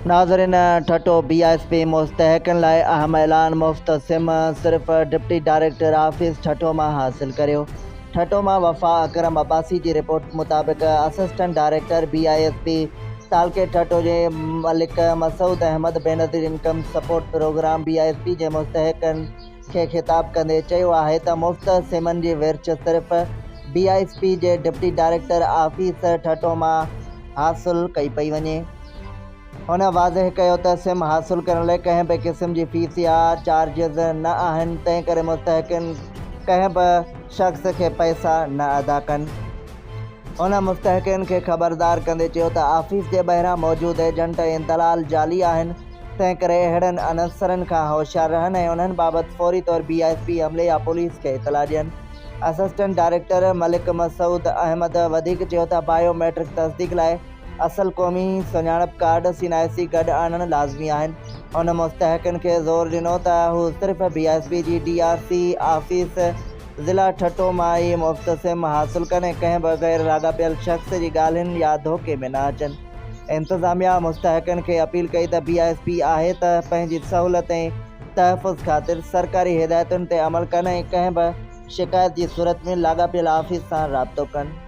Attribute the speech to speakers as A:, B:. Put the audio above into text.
A: नाज़रीन, ठटो BISP मुस्तहकन लाइ अहम ऐलान। मुफ़्त सिम सिर्फ़ डिप्टी डायरेक्टर ऑफिस ठटो मां हासिल करियो। ठटो मां वफ़ा अकरम अब्बासी जी रिपोर्ट मुताबिक़ असिस्टेंट डायरेक्टर BISP तालके ठटो जे Malik Masood Ahmed Benazir income support programme BISP जे मुस्तहकन खे ख़िताब कंदे चयो आहे त मुफ़्त सिमनि जी विर्छ सिर्फ़ BISP जे डिप्टी डायरेक्टर ऑफिस ठटो मां हासिल कई पई वञे। हुन वाज़ह कयो त सिम हासिल करण लाइ कंहिं बि क़िस्म जी फ़ीस या चार्जिस न आहिनि, तंहिं करे मुस्तहकिन कंहिं बि शख़्स खे पैसा न अदा कनि। हुन मुस्तहकिन खे ख़बरदार कंदे चयो त ऑफिस जे ॿाहिरां मौजूदु एजेंट ऐं दलाल जाली आहिनि, तंहिं करे अहिड़नि अनसरनि खां होशियार रहनि ऐं उन्हनि बाबति फ़ौरी तौर BISP अमले या पुलिस खे इतला ॾियनि। असिस्टेंट डायरेक्टर मलिक मसूद अहमद वधीक चयो त बायोमेट्रिक तस्दीक लाइ असल क़ौमी सुञाणप कार्ड CNIC गॾु आणणु लाज़मी आहिनि। हुन मुस्तहकिन खे ज़ोर ॾिनो त हू सिर्फ़ BISP जी DRC ऑफिस ज़िला ठटो मां ई मुफ़्त सिम हासिल कनि ऐं कंहिं बि गैर लाॻापियल शख़्स जी ॻाल्हियुनि या धोखे में न अचनि। इंतिज़ामिया मुस्तहकिन खे अपील कई त BISP आहे त पंहिंजी सहूलियत ऐं तहफ़ुज़ ख़ातिर सरकारी हिदायतुनि ते अमल कनि ऐं कंहिं बि शिकायत जी सूरत में लाॻापियल ऑफिस सां राबितो कनि।